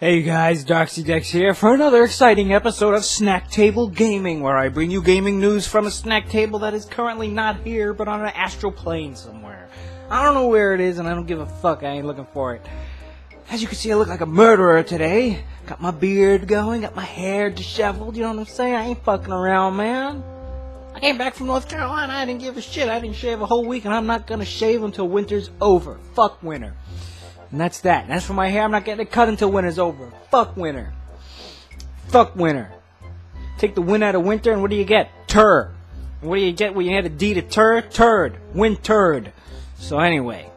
Hey guys, DarksyDex here for another exciting episode of Snack Table Gaming, where I bring you gaming news from a snack table that is currently not here, but on an astral plane somewhere. I don't know where it is, and I don't give a fuck. I ain't looking for it. As you can see, I look like a murderer today. Got my beard going, got my hair disheveled, you know what I'm saying? I ain't fucking around, man. I came back from North Carolina, I didn't give a shit. I didn't shave a whole week, and I'm not gonna shave until winter's over. Fuck winter. And that's that. And as for my hair, I'm not getting it cut until winter's over. Fuck winter. Fuck winter. Take the win out of winter, and what do you get? Tur. And what do you get when you add a D to tur? Turd. Win-turd. So anyway,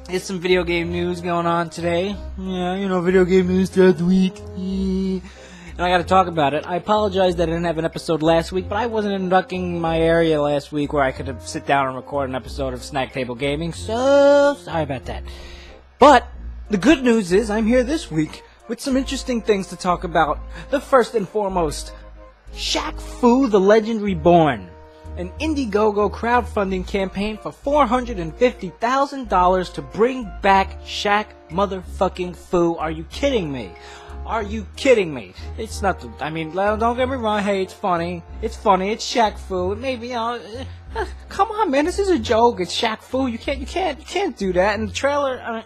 there's some video game news going on today. Yeah, you know, video game news throughout the week. And I gotta talk about it. I apologize that I didn't have an episode last week, but I wasn't inducting my area last week where I could have sit down and record an episode of Snack Table Gaming, so sorry about that. But the good news is I'm here this week with some interesting things to talk about. The first and foremost, Shaq-Fu, the Legend Reborn. An Indiegogo crowdfunding campaign for $450,000 to bring back Shaq motherfucking Fu. Are you kidding me? Are you kidding me? It's not, I mean, don't get me wrong, hey, it's funny. It's funny, it's Shaq-Fu. Maybe, you know, come on, man, this is a joke. It's Shaq-Fu. You can't do that. And the trailer,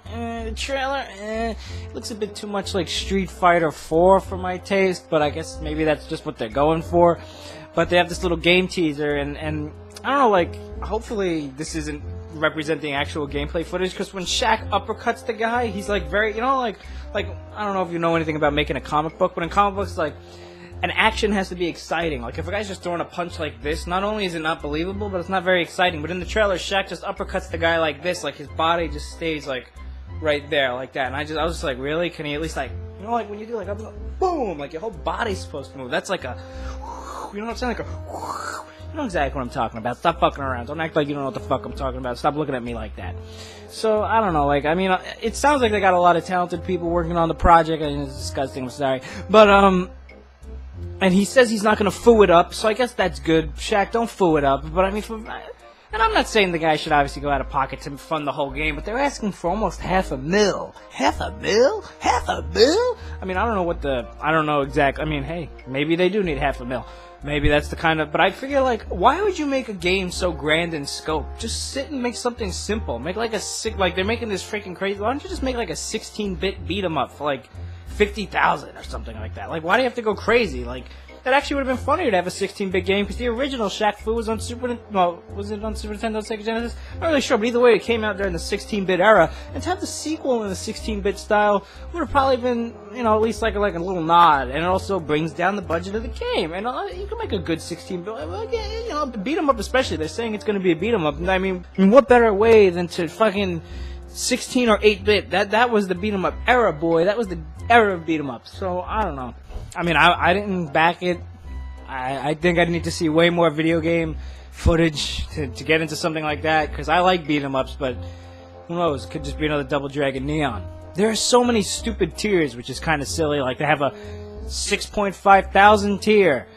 looks a bit too much like Street Fighter 4 for my taste, but I guess maybe that's just what they're going for. But they have this little game teaser, and I don't know, like, hopefully this isn't representing actual gameplay footage, because when Shaq uppercuts the guy, he's like very, you know, like I don't know if you know anything about making a comic book, but in comic books, like, an action has to be exciting. Like, if a guy's just throwing a punch like this, not only is it not believable, but it's not very exciting. But in the trailer, Shaq just uppercuts the guy like this, like his body just stays like right there, like that. And I was just like, really? Can he at least, like, you know, like when you do like a boom, like your whole body's supposed to move. That's like a, you know what I'm saying? Like a, you know exactly what I'm talking about. Stop fucking around. Don't act like you don't know what the fuck I'm talking about. Stop looking at me like that. So, I don't know, like, I mean, it sounds like they got a lot of talented people working on the project. I mean, it's disgusting, I'm sorry. But, and he says he's not gonna foo it up, so I guess that's good. Shaq, don't foo it up. But, I mean, and I'm not saying the guy should obviously go out of pocket to fund the whole game, but they're asking for almost $500,000. $500,000? $500,000? I mean, I don't know exactly. I mean, hey, maybe they do need $500,000. Maybe that's the kind of, but I figure, like, why would you make a game so grand in scope? Just sit and make something simple. Make like like they're making this freaking crazy. Why don't you just make like a 16-bit beat 'em up for like $50,000 or something like that? Like, why do you have to go crazy? Like, that actually would have been funnier to have a 16-bit game, because the original Shaq-Fu was on was it on Super Nintendo, Sega Genesis? I'm not really sure, but either way, it came out during the 16-bit era, and to have the sequel in the 16-bit style would have probably been, you know, at least like a little nod, and it also brings down the budget of the game, and you can make a good 16-bit, you know, beat 'em up especially. They're saying it's going to be a beat 'em up, and I mean, what better way than to fucking 16 or 8-bit? That was the beat 'em up era, boy. That was the era of beat 'em up. So I don't know. I mean, I didn't back it. I think I need to see way more video game footage to get into something like that, because I like beat 'em ups, but who knows? It could just be another Double Dragon Neon. There are so many stupid tiers, which is kind of silly. Like, they have a 6,500 tier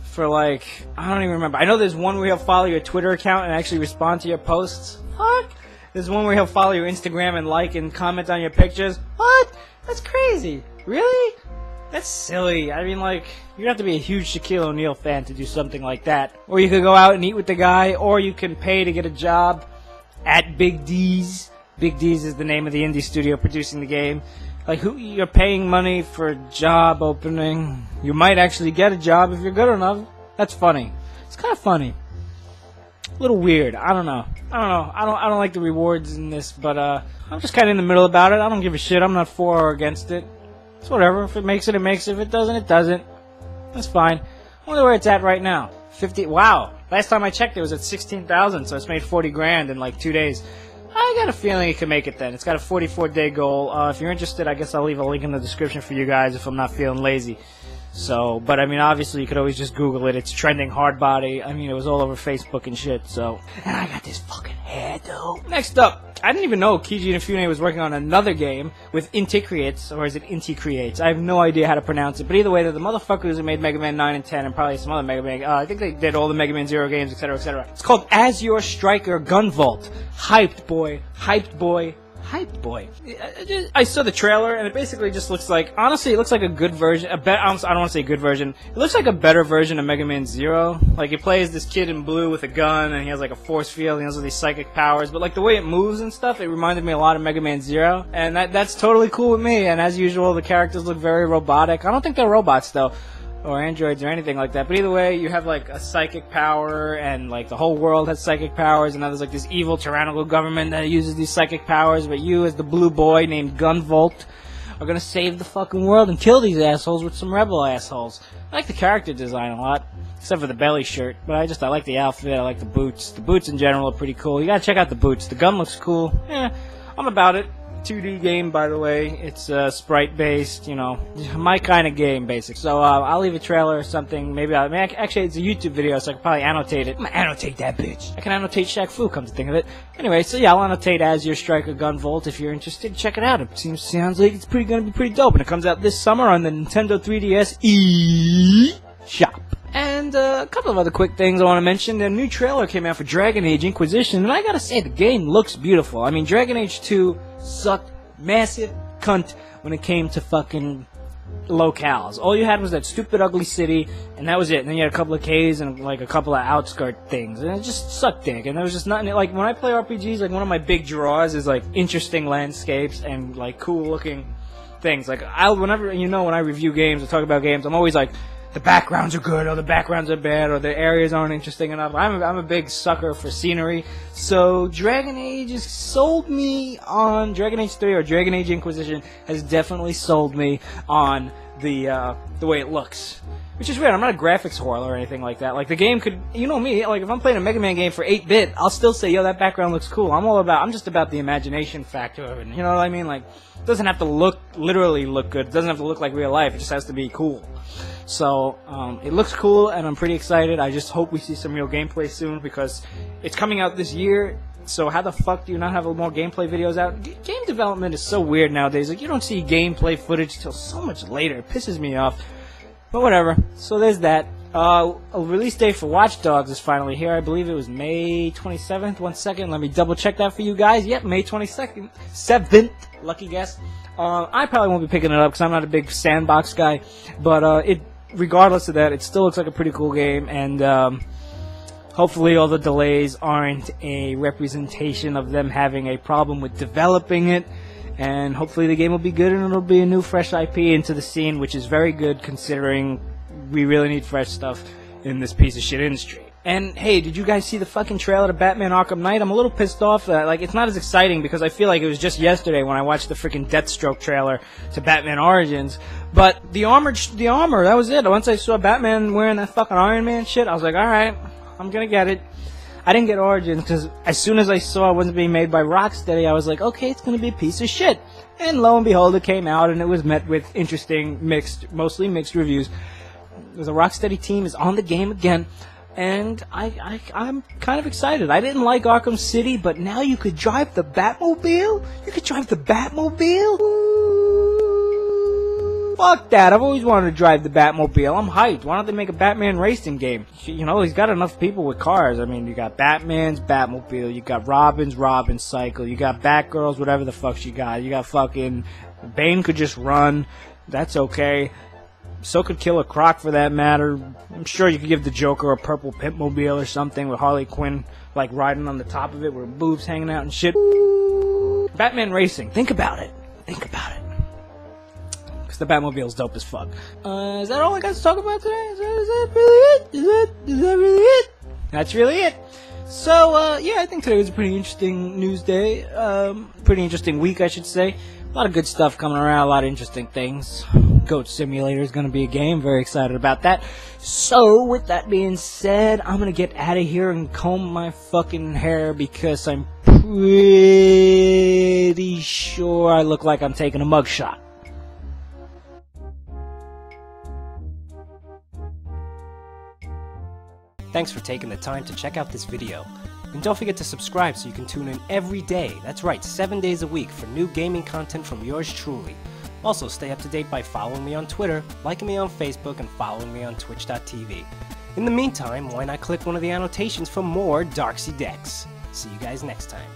for, like, I don't even remember. I know there's one where he'll follow your Twitter account and actually respond to your posts. What? There's one where he'll follow your Instagram and like and comment on your pictures. What? That's crazy. Really? That's silly. I mean, like, you'd have to be a huge Shaquille O'Neal fan to do something like that. Or you could go out and eat with the guy, or you can pay to get a job at Big D's. Big D's is the name of the indie studio producing the game. Like, you're paying money for a job opening. You might actually get a job if you're good enough. That's funny. It's kind of funny. A little weird. I don't know. I don't like the rewards in this, but I'm just kind of in the middle about it. I don't give a shit. I'm not for or against it. It's whatever. If it makes it, it makes it. If it doesn't, it doesn't. That's fine. I wonder where it's at right now. 50. Wow. Last time I checked, it was at 16,000, so it's made 40 grand in like 2 days. I got a feeling it can make it then. It's got a 44-day goal. If you're interested, I guess I'll leave a link in the description for you guys if I'm not feeling lazy. So, but I mean, obviously, you could always just Google it. It's trending hard body. I mean, it was all over Facebook and shit, so. And I got this fucking hair, though. Next up, I didn't even know Keiji Inafune was working on another game with Inticreates, or is it Inticreates? I have no idea how to pronounce it, but either way, they're the motherfuckers who made Mega Man 9 and 10, and probably some other Mega Man, I think they did all the Mega Man Zero games, etc., etc. It's called Azure Striker Gunvolt. Hyped, boy. Hyped, boy. hype, boy. I saw the trailer, and it basically just looks like, honestly, it looks like a good version. I don't want to say good version. It looks like a better version of Mega Man Zero. Like, it plays this kid in blue with a gun, and he has like a force field, and he has all these psychic powers. But like the way it moves and stuff, it reminded me a lot of Mega Man Zero, and that's totally cool with me. And as usual, the characters look very robotic. I don't think they're robots though, or androids or anything like that. But either way, you have like a psychic power, and like the whole world has psychic powers, and now there's like this evil tyrannical government that uses these psychic powers, but you as the blue boy named Gunvolt are gonna save the fucking world and kill these assholes with some rebel assholes. I like the character design a lot, except for the belly shirt, but I like the outfit, I like the boots. The boots in general are pretty cool. You gotta check out the boots. The gun looks cool. I'm about it. 2D game, by the way. It's sprite based, you know, my kind of game, basic. So I'll leave a trailer or something. Maybe actually it's a YouTube video, so I can probably annotate it. I'm gonna annotate that bitch. I can annotate Shaq-Fu, come to think of it. Anyway, so yeah, I'll annotate Azure Striker Gunvolt. If you're interested, check it out. It sounds like it's gonna be pretty dope, and it comes out this summer on the Nintendo 3DS eShop. And a couple of other quick things I want to mention. A new trailer came out for Dragon Age Inquisition, and I gotta say, the game looks beautiful. I mean, Dragon Age 2 sucked massive cunt when it came to fucking locales. All you had was that stupid, ugly city, and that was it. And then you had a couple of caves and like a couple of outskirt things, and it just sucked dick. And there was just nothing. Like, when I play RPGs, like, one of my big draws is like interesting landscapes and like cool looking things. Like, whenever, you know, when I review games or talk about games, I'm always like, the backgrounds are good, or the backgrounds are bad, or the areas aren't interesting enough. I'm a big sucker for scenery. So Dragon Age has sold me on Dragon Age 3, or Dragon Age Inquisition has definitely sold me on the way it looks. Which is weird. I'm not a graphics whore or anything like that. Like, the game could, you know me, like, if I'm playing a Mega Man game for 8-bit, I'll still say, yo, that background looks cool. I'm just about the imagination factor of it. You know what I mean? Like, it doesn't have to literally look good. It doesn't have to look like real life. It just has to be cool. So, it looks cool, and I'm pretty excited. I just hope we see some real gameplay soon, because it's coming out this year. So how the fuck do you not have more gameplay videos out? Game development is so weird nowadays. Like, you don't see gameplay footage till so much later. It pisses me off. But whatever. So there's that. A release date for Watch Dogs is finally here. I believe it was May 27th. 1 second. Let me double check that for you guys. Yep, May 22nd. 7th. Lucky guess. I probably won't be picking it up because I'm not a big sandbox guy. But regardless of that, it still looks like a pretty cool game. And hopefully all the delays aren't a representation of them having a problem with developing it. And hopefully the game will be good, and it'll be a new fresh IP into the scene, which is very good considering we really need fresh stuff in this piece of shit industry. And hey, did you guys see the fucking trailer to Batman Arkham Knight? I'm a little pissed off that, like, it's not as exciting because I feel like it was just yesterday when I watched the freaking Deathstroke trailer to Batman Origins. But the armor, that was it. Once I saw Batman wearing that fucking Iron Man shit, I was like, alright, I'm gonna get it. I didn't get Origins because as soon as I saw it wasn't being made by Rocksteady, I was like, okay, it's going to be a piece of shit. And lo and behold, it came out, and it was met with interesting, mostly mixed reviews. The Rocksteady team is on the game again, and I'm kind of excited. I didn't like Arkham City, but now you could drive the Batmobile? You could drive the Batmobile? Fuck that. I've always wanted to drive the Batmobile. I'm hyped. Why don't they make a Batman racing game? You know, he's got enough people with cars. I mean, you got Batman's Batmobile. You got Robin's Cycle. You got Batgirl's whatever the fuck she got. You got fucking... Bane could just run. That's okay. So could Killer Croc for that matter. I'm sure you could give the Joker a purple Pitmobile or something with Harley Quinn, like, riding on the top of it with her boobs hanging out and shit. Batman racing. Think about it. Think about it. The Batmobile's dope as fuck. Is that all I got to talk about today? Is that really it? Is that really it? That's really it. So, yeah, I think today was a pretty interesting news day. Pretty interesting week, I should say. A lot of good stuff coming around, a lot of interesting things. Goat Simulator is going to be a game. Very excited about that. So, with that being said, I'm going to get out of here and comb my fucking hair because I'm pretty sure I look like I'm taking a mugshot. Thanks for taking the time to check out this video. And don't forget to subscribe so you can tune in every day, that's right, 7 days a week for new gaming content from yours truly. Also, stay up to date by following me on Twitter, liking me on Facebook, and following me on twitch.tv. In the meantime, why not click one of the annotations for more Darksy Decks? See you guys next time.